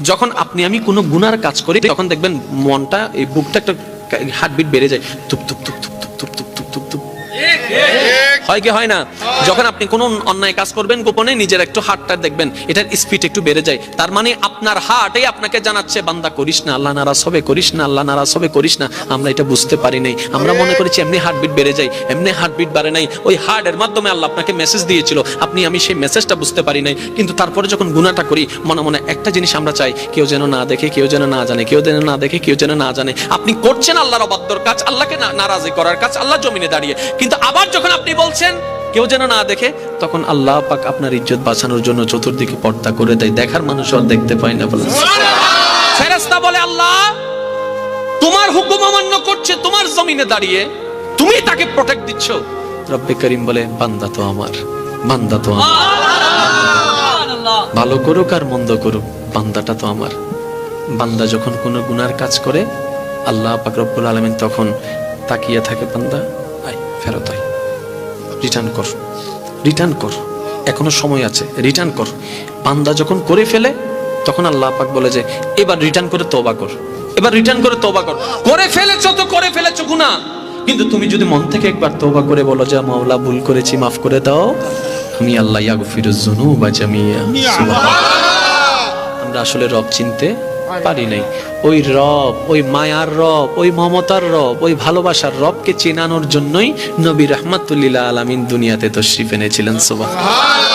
যখন আপনি আমি কোনো গুনার কাজ করি তখন দেখবেন মনটা, এই বুকটা একটা হার্টবিট বেড়ে যায়, তুপ তুপ তুপ তুপ তুপ তুপ তুপ তুপ তুপ তুপ, হয় কি হয় না? যখন আপনি কোনো অন্যায় কাজ করবেন গোপনে, নিজের একটু হার্টটা দেখবেন এটার স্পিড একটু বেড়ে যায়। তার মানে আপনার হার্টই আপনাকে জানাচ্ছে বান্দা করিস না, আল্লাহ নারাজ হবে, করিস না, আল্লাহ নারাজ হবে, করিস না। আমরা এটা বুঝতে পারি নাই, আমরা মনে করেছি এমনি হার্টবিট বেড়ে যায়, এমনি হার্টবিট বাড়ে নাই। ওই হার্টের মাধ্যমে আল্লাহ আপনাকে মেসেজ দিয়েছিল, আপনি আমি সেই মেসেজটা বুঝতে পারি নাই। কিন্তু তারপরে যখন গুনাহটা করি মনে মনে একটা জিনিস আমরা চাই, কেউ যেন না দেখে, কেউ যেন না জানে, কেউ যেন না দেখে, কেউ যেন না জানে। আপনি করছেন আল্লাহর অবাধ্যর কাজ, আল্লাহকে নারাজি করার কাজ, আল্লাহ জমিনে দাঁড়িয়ে। কিন্তু আবার যখন আপনি বলছেন কেউ যেন না দেখে, তখন আল্লাহ পাক আপনার ইজ্জত বাঁচানোর জন্য চতুর্দিকে পর্দা করে দেয়, দেখার মানুষ আর দেখতে পায় না। বলে ফেরেশতা বলে আল্লাহ তোমার হুকুম অমান্য করছে, তোমার জমিনে দাঁড়িয়ে তুমি তাকে প্রোটেক্ট দিচ্ছ। রব্বে করিম বলে বান্দা তো আমার, বান্দা তো আমার, ভালো করুক আর মন্দ করুক বান্দাটা তো আমার। বান্দা যখন কোনো গুনার কাজ করে আল্লাহ পাক রব্বুল আলামিন তখন তাকিয়ে থাকে, বান্দা আয়, ফেরত আয়, রিটার্ন কর, রিটার্ন কর, এখনো সময় আছে, রিটার্ন কর। বান্দা যখন করে ফেলে তখন আল্লাহ পাক বলে যে এবার রিটার্ন করে তওবা কর, এবার রিটার্ন করে তওবা কর। করে ফেলেছো তো করে ফেলেছো গুনাহ, কিন্তু তুমি যদি মন থেকে একবার তওবা করে বলো যে মাওলা ভুল করেছি, মাফ করে দাও, আমি আল্লাহ ইয়াগফিরুজ যুনুবা জামিয়া। সুবহানাল্লাহ। আমরা আসলে রব চিনতে পারি নাই। ওই রব, ওই মায়ার রব, ওই মমতার রব, ওই ভালোবাসার রবকে চেনানোর জন্যই নবী রাহমাতুল লিল আলামিন দুনিয়াতে তাশরীফ এনেছিলেন। সুবহানাল্লাহ।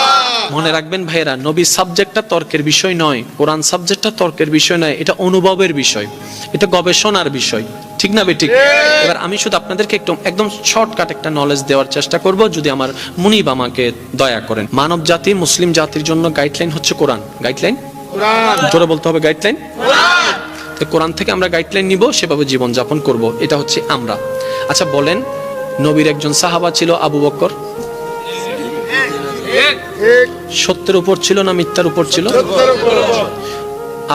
মনে রাখবেন ভাইরা, নবী সাবজেক্টটা তর্কের বিষয় নয়, কোরআন সাবজেক্টটা তর্কের বিষয় নয়, এটা অনুভবের বিষয়, এটা গবেষণার বিষয়, ঠিক না বেঠিক? এবার আমি শুধু আপনাদেরকে একদম শর্টকাট একটা নলেজ দেওয়ার চেষ্টা করব, যদি আমার মুনিব আমাকে দয়া করেন। মানব জাতি, মুসলিম জাতির জন্য গাইডলাইন হচ্ছে কোরআন। গাইডলাইন, জোরে বলতে হবে, গাইডলাইন। কোরআন থেকে আমরা গাইডলাইন নিব, সেভাবে জীবন যাপন করব, এটা হচ্ছে আমরা। আচ্ছা বলেন, নবীর একজন সাহাবা ছিল আবু বকর, সত্যের উপর ছিল না মিথ্যার উপর ছিল?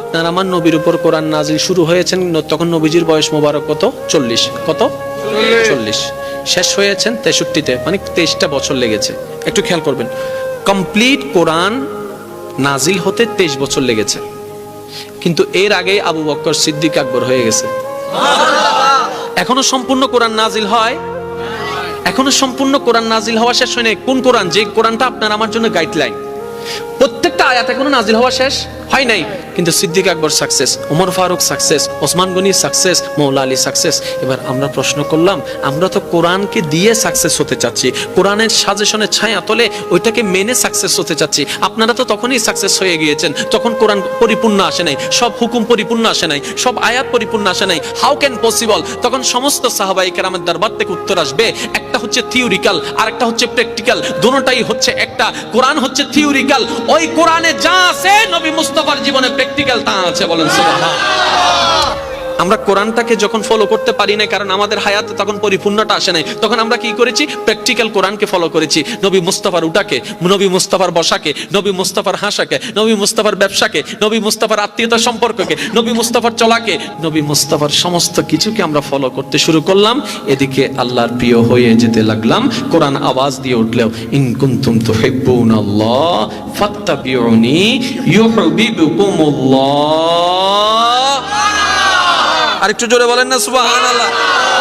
আপনার আমার নবীর উপর কোরআন নাজিল শুরু হয়েছেন তখন নবীজির বয়স মোবারক কত? 40। কত? 40। শেষ হয়েছেন 63-তে, মানে 23টা বছর লেগেছে। একটু খেয়াল করবেন, কমপ্লিট কোরআন নাজিল হতে 23 বছর লেগেছে। কিন্তু এর আগে আবু বকর সিদ্দিক আকবর হয়ে গেছে। এখনো সম্পূর্ণ কোরআন নাজিল হয়, এখনো সম্পূর্ণ কোরআন নাজিল হওয়া শেষ হয়নি। কোন কোরআন? যে কোরআনটা আপনার আমার জন্য গাইডলাইন। প্রত্যেকটা আয়াত এখনো নাজিল হওয়া শেষ হয় নাই, কিন্তু Siddique Akbar success, Omar Farooq success, Osman Ghani success, Maula Ali success. এবার আমরা প্রশ্ন করলাম, আমরা তো কোরআনকে দিয়ে সাকসেস হতে চাচ্ছি, কোরআনের সাজেশনের ছায়া তলে ওইটাকে মেনে সাকসেস হতে চাচ্ছি। আপনারা তো তখনই সাকসেস হয়ে গিয়েছেন, তখন কোরআন পরিপূর্ণ আসে নাই, সব হুকুম পরিপূর্ণ আসে নাই, সব আয়াত পরিপূর্ণ আসে নাই। How can possible? তখন সমস্ত সাহাবায়ে কেরামের দরবার থেকে উত্তর আসবে, একটা হচ্ছে থিওরিক্যাল আর একটা হচ্ছে প্র্যাকটিক্যাল, দুটোটাই হচ্ছে একটা। কোরআন হচ্ছে থিওরিক্যাল, ওই কোরআনে যা আছে নবী মুস্তাফার জীবনে প্র্যাকটিক্যাল তা আছে। বলেন সুবহানাল্লাহ। আমরা কোরআনটাকে যখন ফলো করতে পারি না, কারণ আমাদের হায়াতে তখন পরিপূর্ণতা আসে নাই, তখন আমরা কি করেছি? প্র্যাকটিক্যাল কোরআনকে ফলো করেছি। নবী মুস্তাফার উঠাকে, নবী মুস্তাফার বসাকে, নবী মুস্তাফার হাসাকে, নবী মুস্তাফার ব্যবসাকে, নবী মুস্তাফার আত্মীয়তা সম্পর্ককে, নবী মুস্তাফার চলাকে, নবী মুস্তাফার সমস্ত কিছুকে আমরা ফলো করতে শুরু করলাম। এদিকে আল্লাহর প্রিয় হয়ে যেতে লাগলাম। কোরআন আওয়াজ দিয়ে উঠলেও, ইন কুনতুম তুহিব্বুনাল্লাহ ফাত্তাবিউনি ইউহিব্বুকুমুল্লাহ। আরেকটু জোরে বলেন না সুবহানাল্লাহ।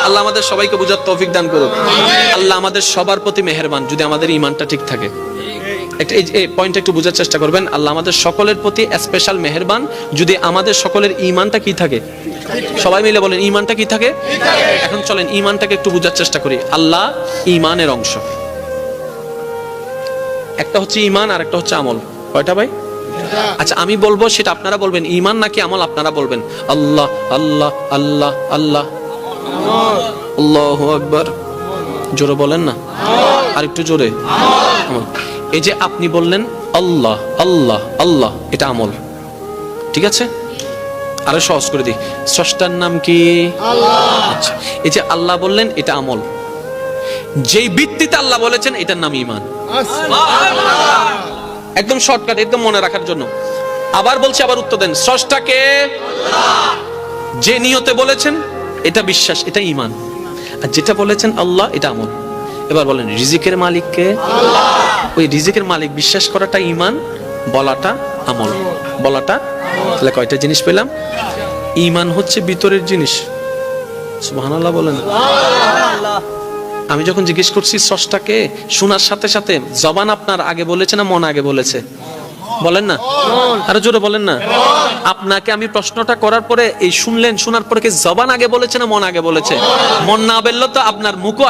আল্লাহ আমাদের সবাইকে বুঝার তৌফিক দান করুক। আল্লাহ আমাদের সবার প্রতি মেহেরবান, যদি আমাদের ঈমানটা ঠিক থাকে। একটা এই পয়েন্টটা একটু বোঝার চেষ্টা করবেন। আল্লাহ আমাদের সকলের প্রতি স্পেশাল মেহেরবান, যদি আমাদের সকলের ঈমানটা কি থাকে। সবাই মিলে বলেন, ঈমানটা কি থাকে? এখন চলেন ঈমানটাকে একটু বোঝার চেষ্টা করি। আল্লাহ ঈমানের অংশ, একটা হচ্ছে ঈমান আর একটা হচ্ছে আমল। কয়টা ভাই? আচ্ছা আমি বলবো, সেটা আপনারা বলবেন, ঈমান নাকি আমল আপনারা বলবেন। আল্লাহ আল্লাহ আল্লাহ আল্লাহ, আল্লাহু আকবার। জোরে বলেন না, আর একটু জোরে। এই যে আপনি বললেন আল্লাহ আল্লাহ আল্লাহ, এটা আমল, ঠিক আছে? আরো সহজ করে দিই, স্রষ্টার নাম কি? আল্লাহ। আচ্ছা, এই যে আল্লাহ বললেন, এটা আমল। যেই ভিত্তিতে আল্লাহ বলেছেন, এটার নাম ঈমান। একদম শর্টকাট, একদম মনে রাখার জন্য। আবার বলছি, আবার উত্তর দেন। স্রষ্টাকে আল্লাহ, যে নিয়তে বলেছেন এটা বিশ্বাস, এটা ঈমান। আর যেটা বলেছেন আল্লাহ, এটা আমল। এবার বলেন, রিজিকের মালিক কে? আল্লাহ। ওই রিজিকের মালিক বিশ্বাস করাটা ঈমান, বলাটা আমল, বলাটা। তাহলে কয়টা জিনিস পেলাম? ঈমান হচ্ছে ভিতরের জিনিস। সুবহানাল্লাহ বলেন। আমি যখন জিজ্ঞেস করছি স্রষ্টাকে, শোনার সাথে সাথে জবান আপনার আগে বলেছে না মন আগে বলেছে? বলেন না, আরো জোরে বলেন না। আপনাকে আমি প্রশ্নটা করার পরে এই শুনলেন, শোনার পরে কি জবান আগে বলেছে না মন আগে বলেছে? মন না বললে তো আপনার মুখও